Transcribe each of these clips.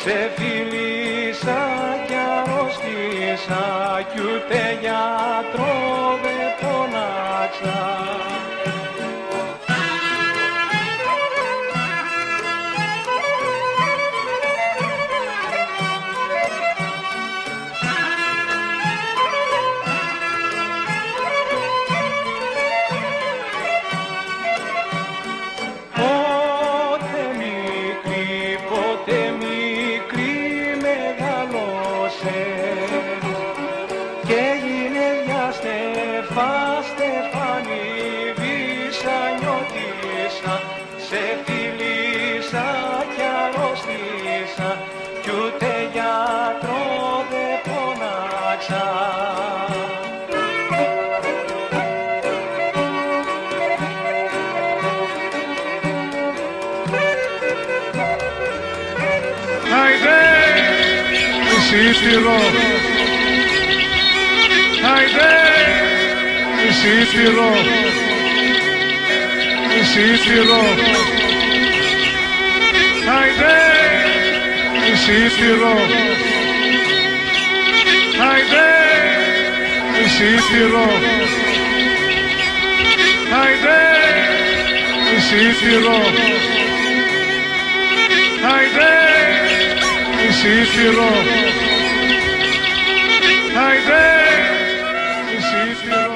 Σε φίλησα κι αρρώστησα κι ούτε γιατρό δεν φωνάξα. Σύστηρο, άιντε, σύστηρο, σύστηρο, άιντε, σύστηρο, άιντε, σύστηρο, άιντε, σύστηρο, άιντε, σύστηρο. Άιντε, σύστηρο.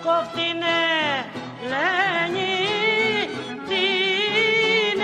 Κόφτινε, λένει, την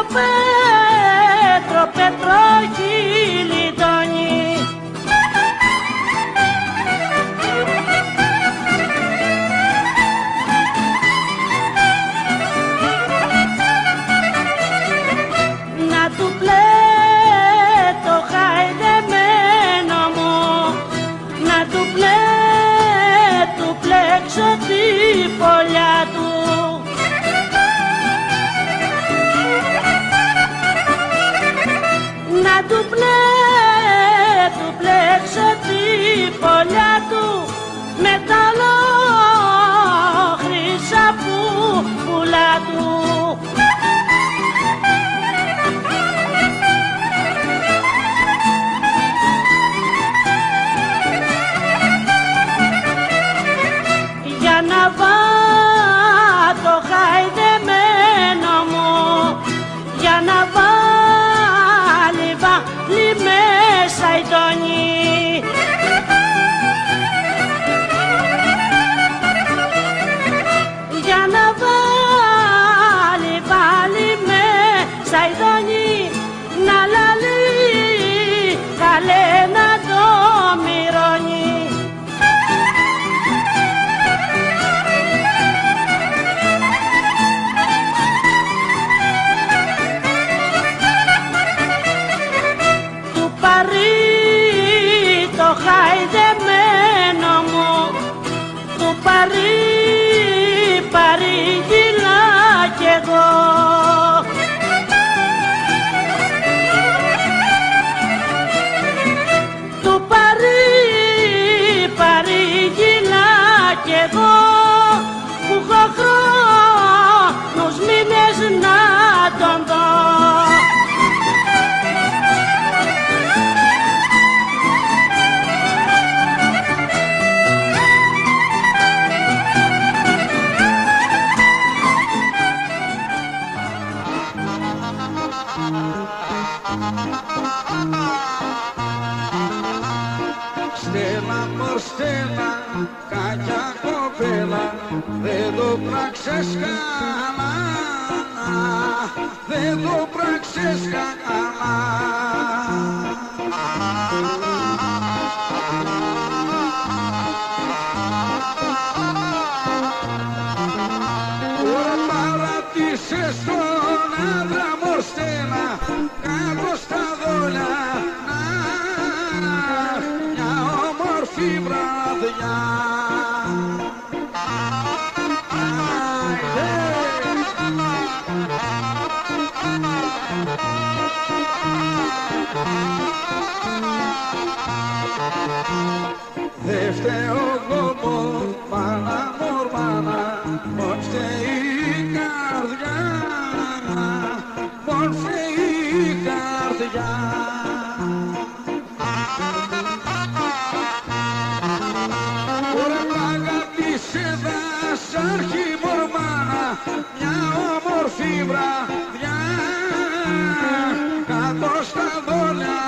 Πέτρο, Πέτρο χιλιτώνει. Να του πλέτω χαϊδεμένο μου, να του πλέξω την πολιά του. Να του πλέξω την πολιά του με τα λόχρυσα πουλά του. Για να βάτω χαϊδεμένο μου, για να βάλει μέσα η τόνη. Για να βάλει μέσα η τόνη, να λαλεί καλέ να το μυρώνει. Το χαϊδεμένο μου, του παρήγγειλα κι εγώ. Του παρήγγειλα κι εγώ, που έχω χρόνους μήνες να τον δω. Στέλλα μωρ Στέλλα, κακιά κοπέλα, δεν το πράξες καλά, δεν το πράξες καλά. Ωρα παρατήσες τον άντρα μωρ Στέλλα, κάτω στα δόλια, μια όμορφη βραδιά. Δε φταίω εγώ μάνα μωρ μάνα, μον φταίει η καρδιά, μον φταίει η καρδιά. Ωρα παγαπήσε δασάρχη μωρ μάνα, μια όμορφη βραδιά, κάτω στα δόλια.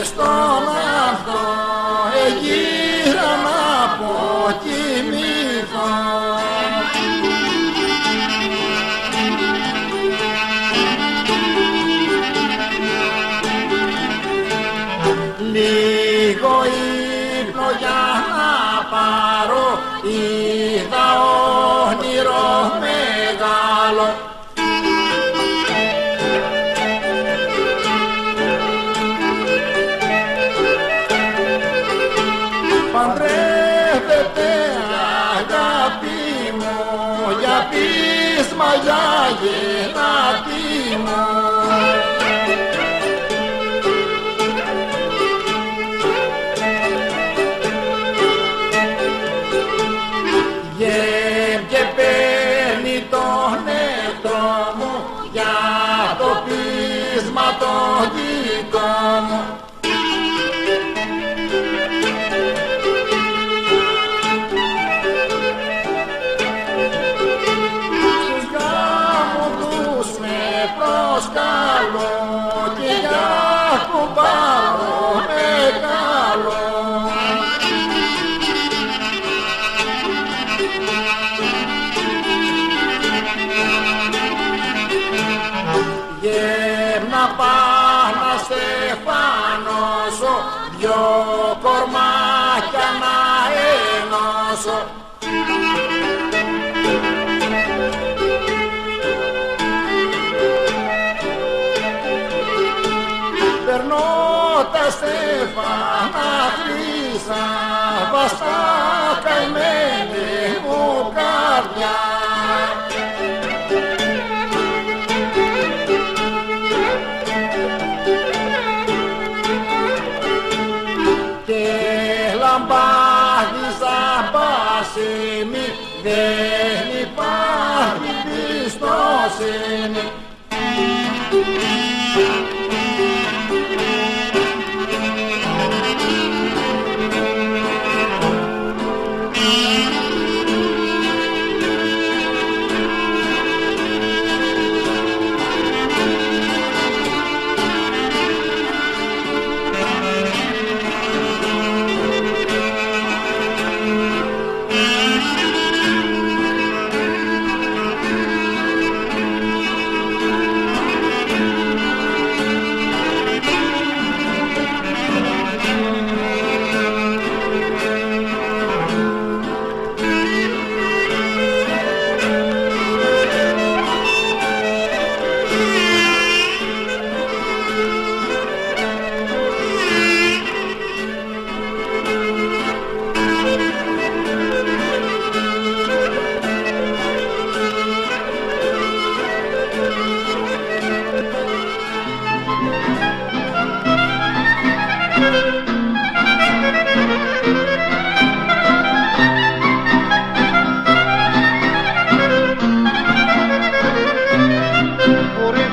στον αυτό εγύρα να αποκοιμηθώ. Λίγο ύπνο για να πάρω, είδα όνειρο μεγάλο. Παντρεύεται αγάπη μου, για πείσμα για γεννάτη μου. Και παίρνει τον εχθρό μου για το πείσμα το δικό μου. Στους γάμους τους με προσκαλώ και για κουμπάρο μεγάλο. Γέμνα πάνα στεφανώσω, δυο κορμάκια να ενώσω. Περνώ τα στεφάνα χρύσα, βαστά καημένη μου καρδιά. Λαμπάδισα πάσιμη, δεν υπάρχει πιστοσύνη.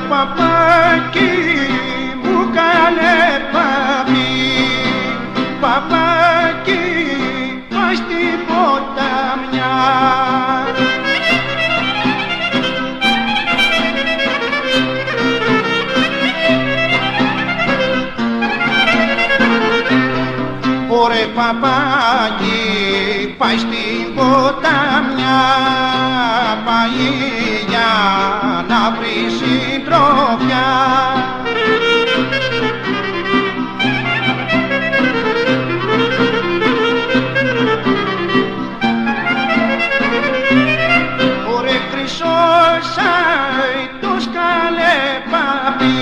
Παπάκι μου κάνε παπί, παπάκι πας στην ποταμιά. Ωρε παπάκι πάει στην ποταμιά, πάει για να βρει συντροφιά. Ωρε χρυσός αητός καλέ παπί,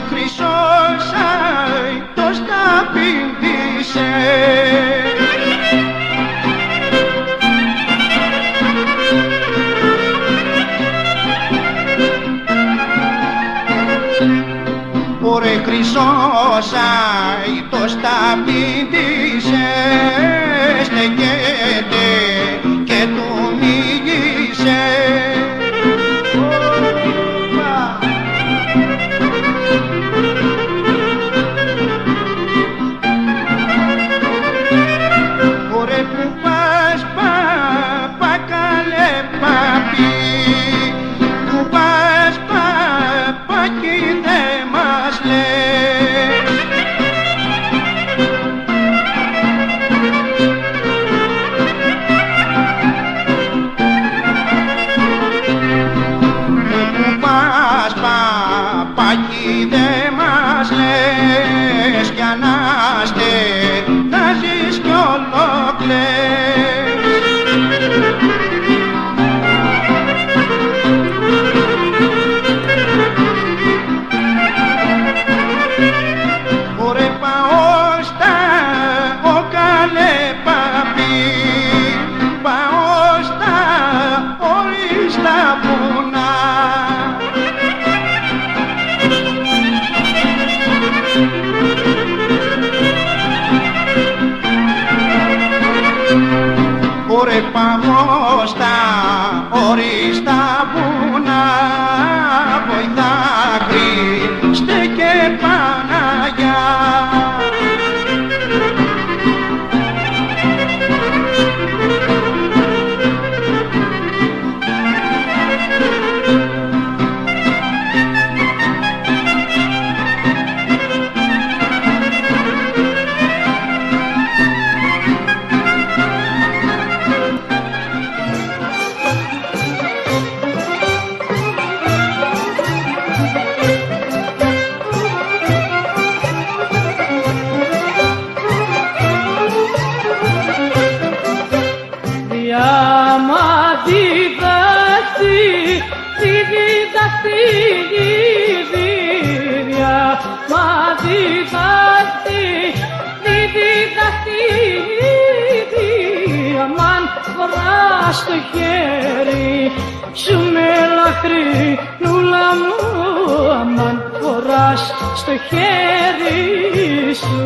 χρυσός αητός τα πήντησε. Ωρε χρυσός αητός τα πήντησε, στεκέται και του μίλησε. Ωρε που πας παπά καλέ παπί, που πας παπάκι δε μας λες. Που πας παπάκι δε μας λες, κι ανάστε θα ζεις κι ολοκλές. Ωρε πάω στα ο καλέ παπί, πάω στα οριστά βουνά. Ωρε πάω στα οριστά βουνά, βοηθά Χριστέ και Παναγιά. Στο χέρι σου με λαχρή νουλά μου, αμάν φοράς στο χέρι σου.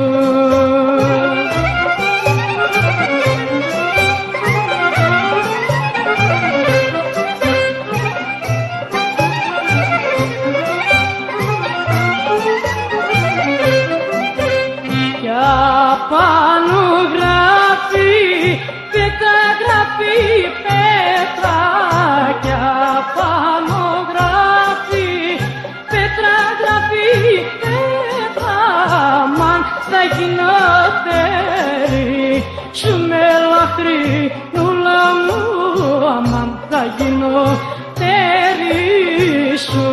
Κι απάνω γράφει πέτρα, γράφει πέτρα, κι απάνω γράφει πέτρα, γράφει πέτρα. Μαν θα γίνω τέρι σου με λαχρή νουλά μου, αμάν θα γίνω τέρι σου.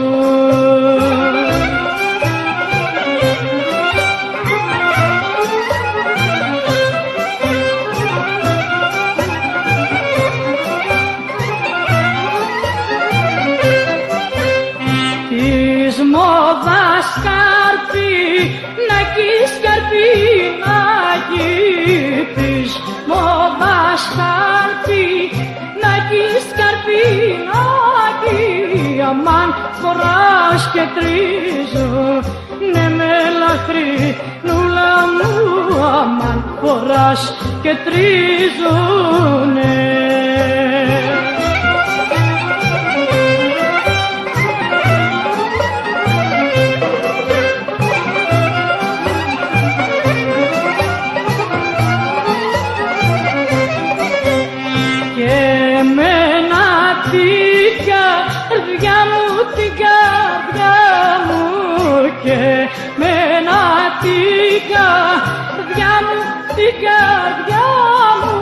Μόδας σκάρπι, να κεις σκάρπι, να κοίτης. Μόδας σκάρπι, να κεις σκάρπι, να κοίτης. Αμάν φοράς και τρίζω, ναι με λαχρή νουλά μου, αμάν φοράς και τρίζουνε. Και με ένα την καρδιά μου, την καρδιά μου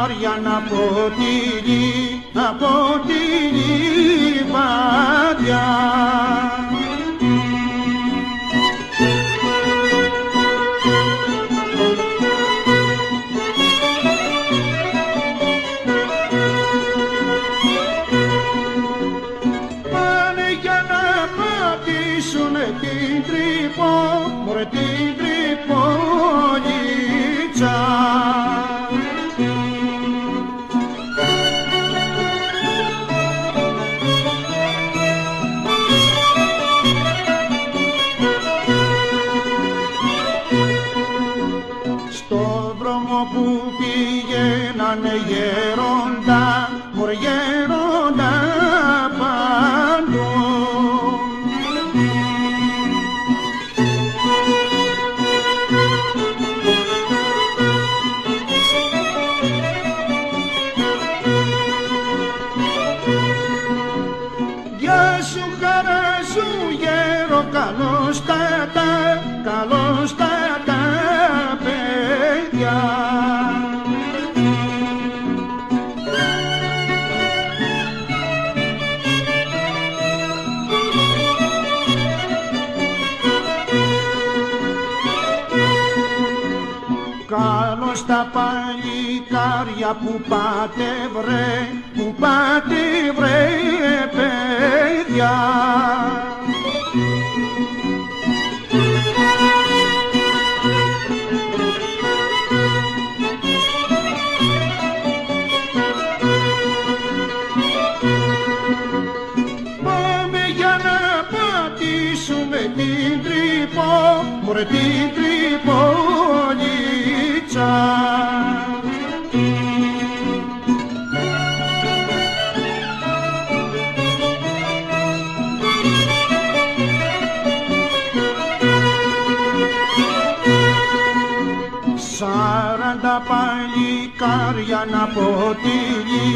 καρδιά να ποτήρι, να ποτήρι βαριά. Πάνε για να πατήσουνε την τρύπο, μωρέ την τρυπολίτσα. Στο δρόμο που πηγαίνανε γέροντα, μωρέ γέροντα παντού. Γεια σου χαρά σου γέρο, καλώς τα παιδιά. Καλώς τα παλικάρια που πάτε βρε παιδιά. Πάμε για να πατήσουμε την τρύπο, μωρέ την τρυπολίτσα. Σαράντα παλικάρια να ποτήρι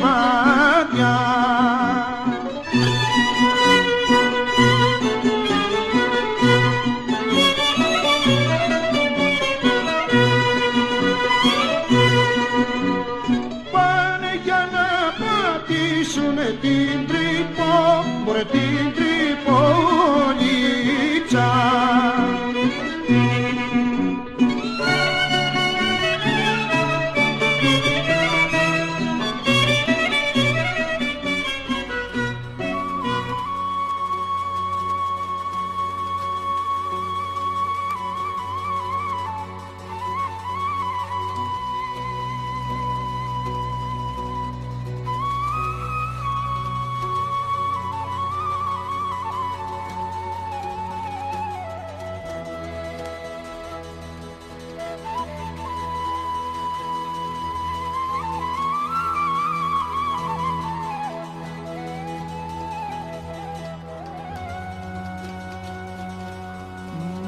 βαριά. Πάνε για να πατήσουνε την τρύπο, μωρέ την τρυπολίτσα.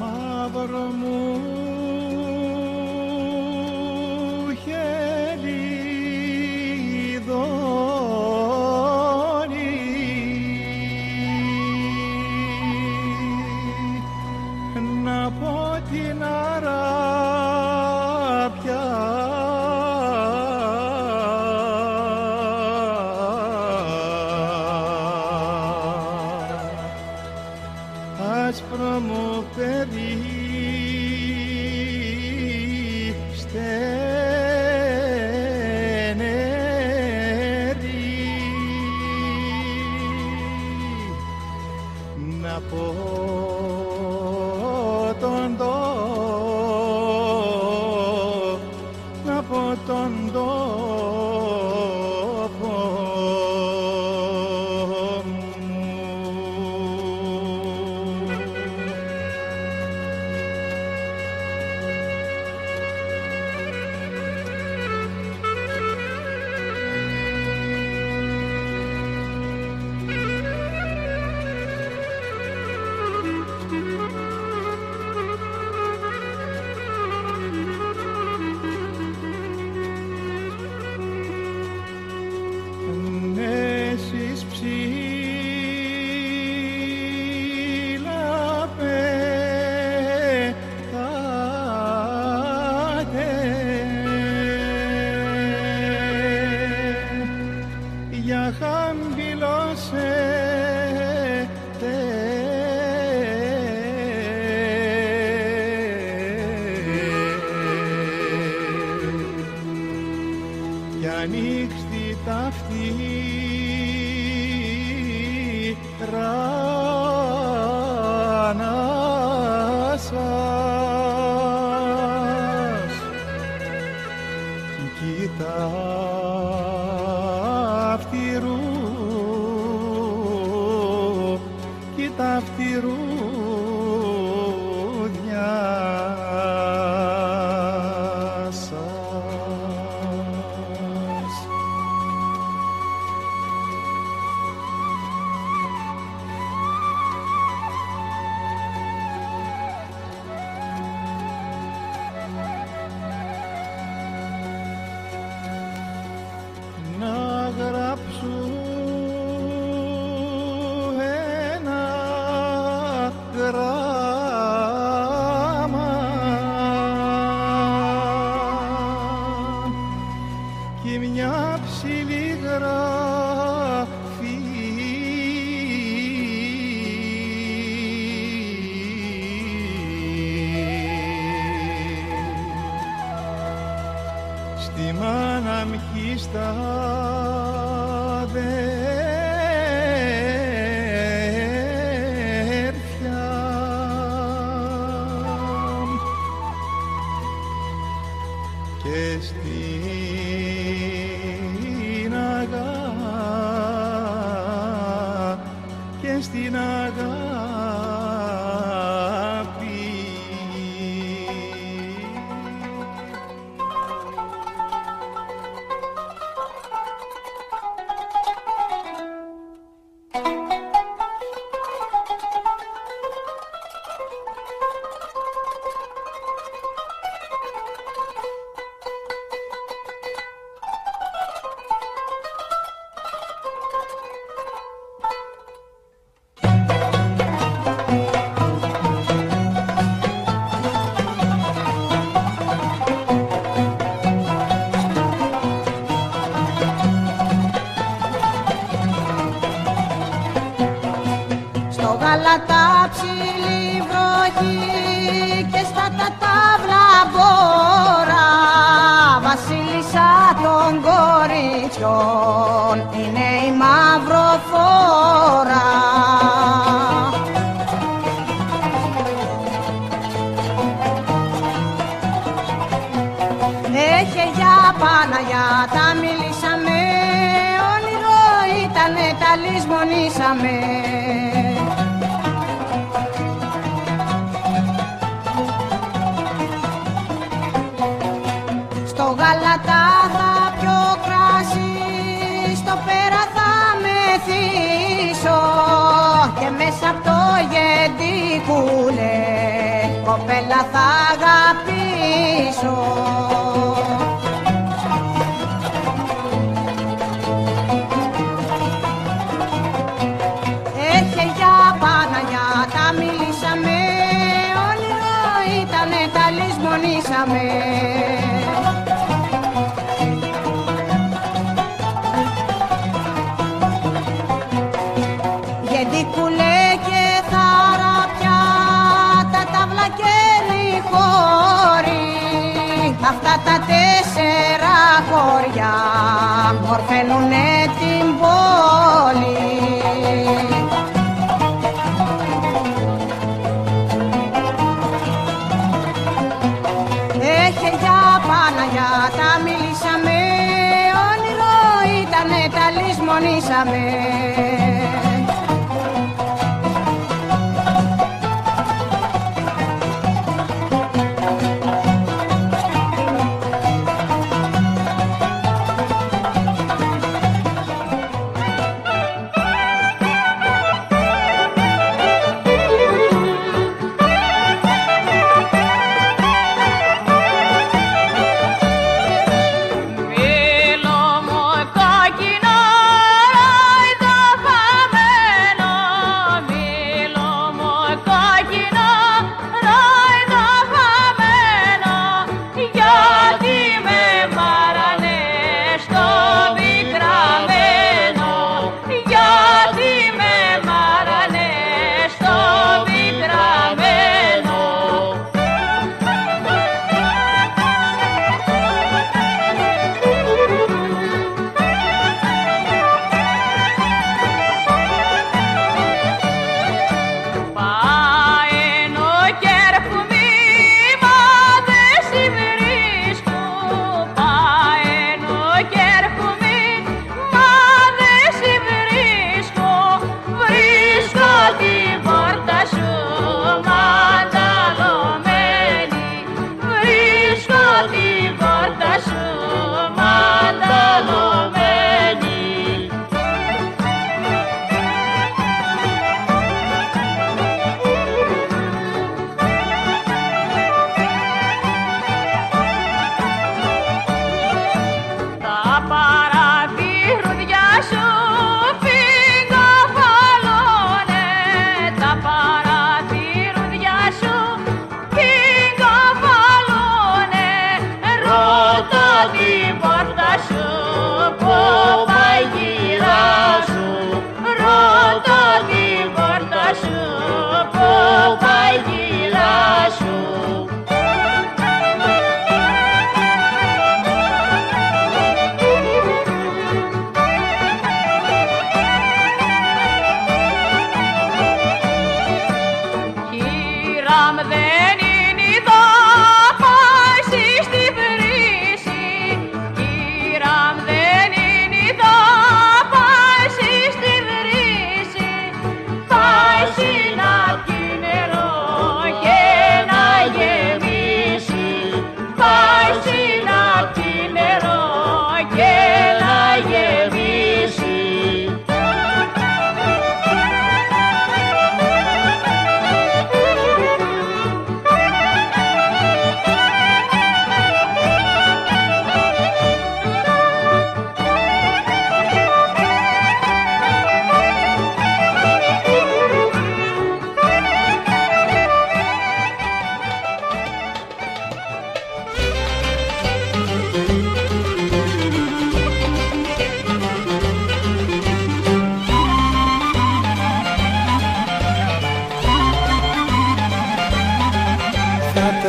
Μαύρο μου χελιδόνι, να πω την αράπια άσπρο μου παιδί στενερή, να πω τον τόπο μου. φτυρούδια σας. Να γράψω ένα γράμμα και μια ψηλή γραφή στη μάνα μ' κι στα αδέρφια και στην αγάπη. Γαλατά ψηλή βροχή και στα ταύλα μπόρα βασίλισσα των κοριτσιών είναι η μαυροφόρα. Έχε για Παναγιάτα μιλήσαμε, όνειρο ήτανε τα λησμονήσαμε. Στο Γαλατά θα πιω κράσι, στο Πέρα θα μεθύσω και μέσα απ' το γεντικούλε κοπέλα θα αγαπήσω. Έχε για Παναγιάτα μιλήσαμε, όνειρο ήτανε τα λησμονήσαμε. Γεντικούλε και θαραπιά, τα ταύλα και λιχώρι, αυτά τα 4 χωριά μορφαίνουνε την πόλη. Έχε για Παναγιάτα μιλήσαμε, όνειρο ήτανε τα λησμονήσαμε.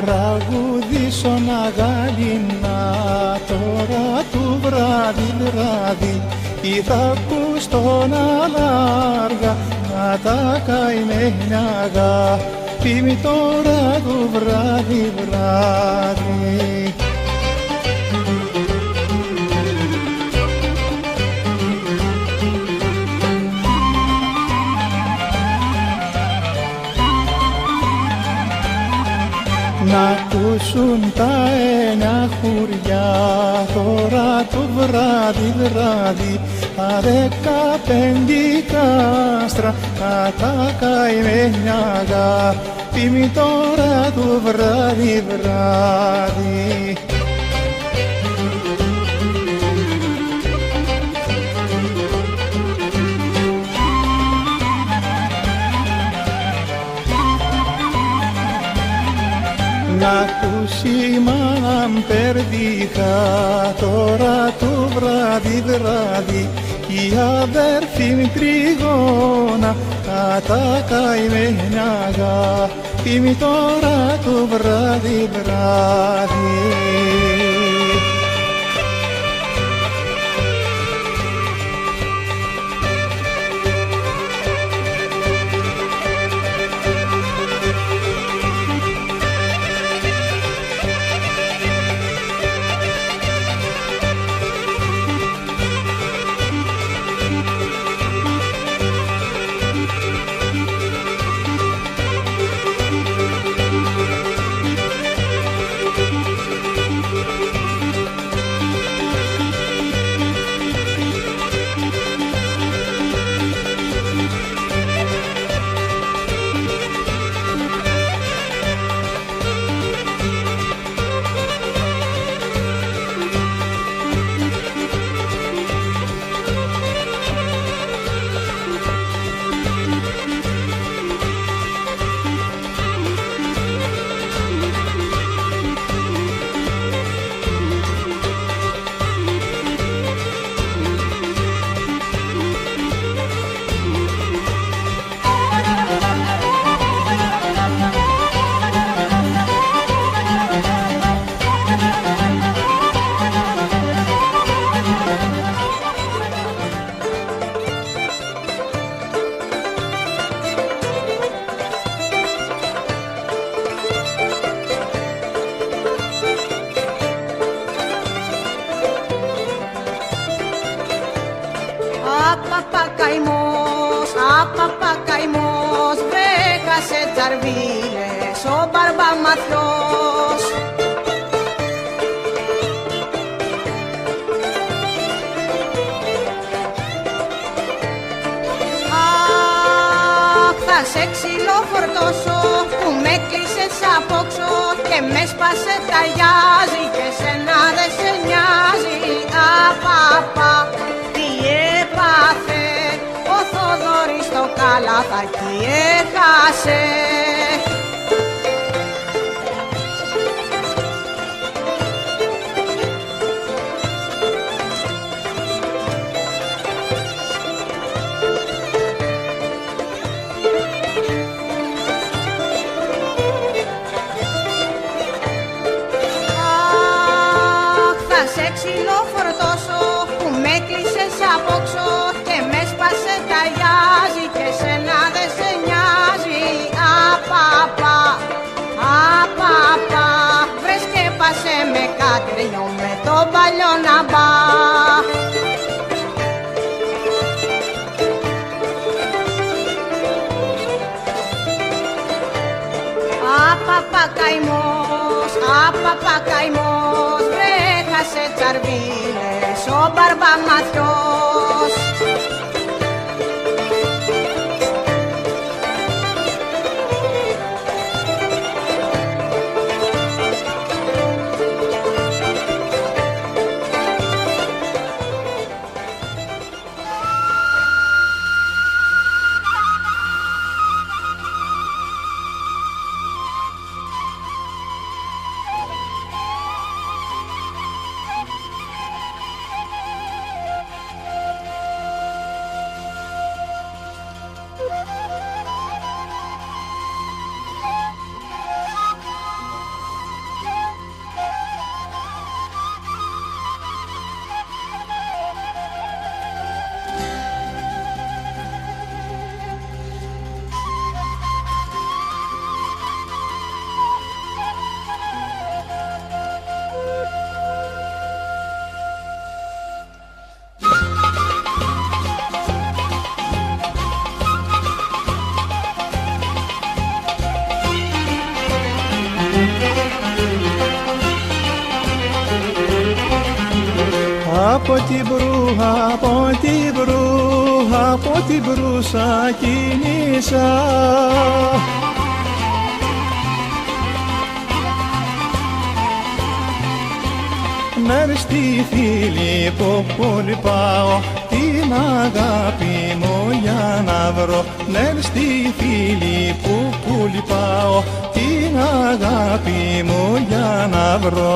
τραγουδήσω να γαλινά τώρα του βράδυ ή θα ακούς τον αλάργα να τα καημένα αγάπη μη τώρα του βράδυ. Να ακούσουν τα εννιά χουριά τώρα το βράδυ τα 15 κάστρα να τα καημένα αγάπη μη τώρα το βράδυ. Να ακούσει μάναν περδίχα τώρα το βράδυ κι οι αδέρφοι μη τριγώνα κατά καημένα αγάπη μη τώρα το βράδυ. Καημός βρέχασε τζαρβίλες ο μπαρμπαμαθιός. Αχ, θα σε ξυλοφορτώσω που με κλείσες απόξω και με σπάσε τα γιάζι και σένα δε σε νοιάζει. Απαπα, τι έπαθε ο Θοδωρής το καλαθάκι έχασε. Αχ, θα σε ξυλοφορτώσω που με κλείσες απόξω και με σπάσε τα γιάζι και σένα δε σε νοιάζει. Απαπα, απαπα, βρες και πάσε με κάτρινο με το παλιό ναμπά. Απαπα καημός βρέχασε τσαρβίλες ο μπαρμπαμαθιός. Από την Βρούσα κίνησα. Μες στη φίλη που λυπάω, την αγάπη μου για να βρω. Μες στη φίλη που λυπάω, την αγάπη μου για να βρω.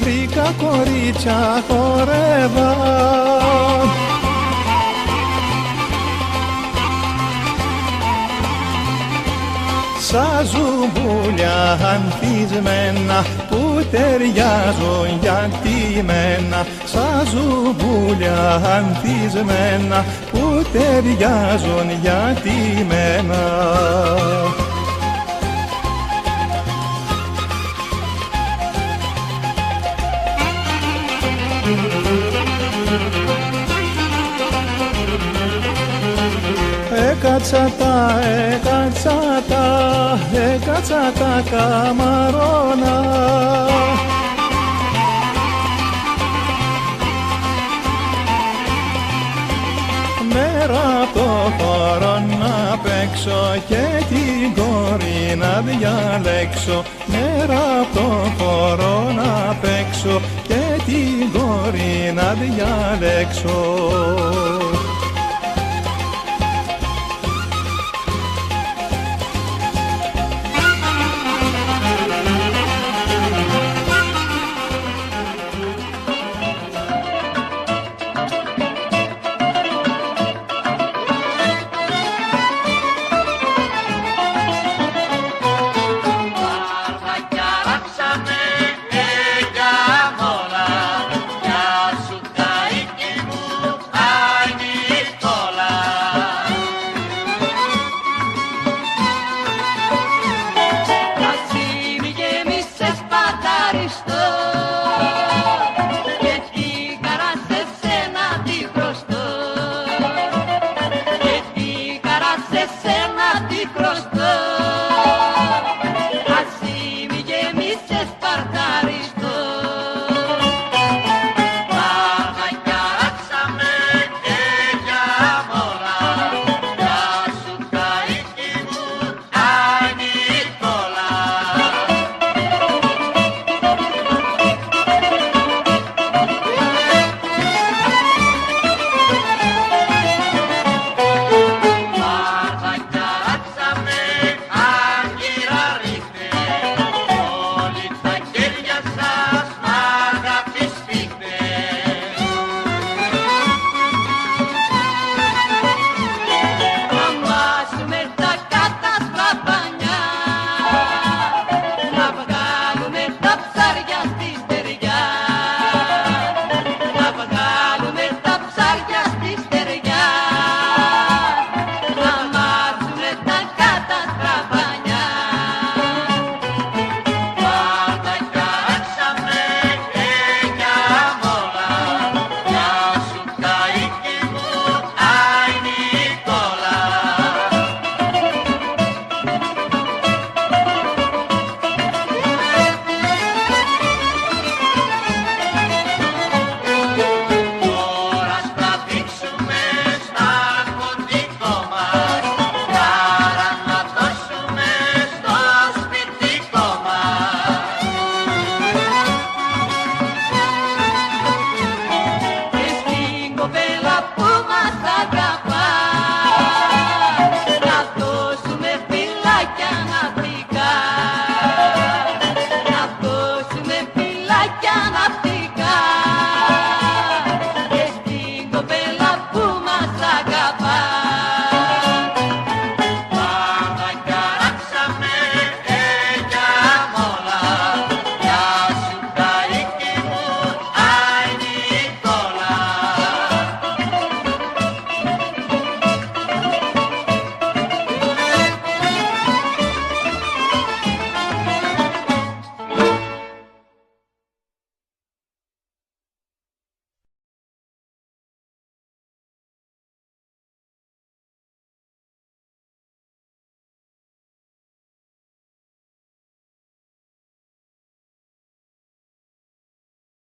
Βρήκα κορίτσια χορεύα. Σαν ζουμπούλια ανθισμένα που ταιριάζουν για τη μένα. Σαν ζουμπούλια ανθισμένα που ταιριάζουν για τη μένα. Έκατσα τα καμαρώνα. Μέρα απ' το χώρο να παίξω και την κόρη να διαλέξω. Μέρα απ' το χώρο να παίξω και την κόρη να διαλέξω.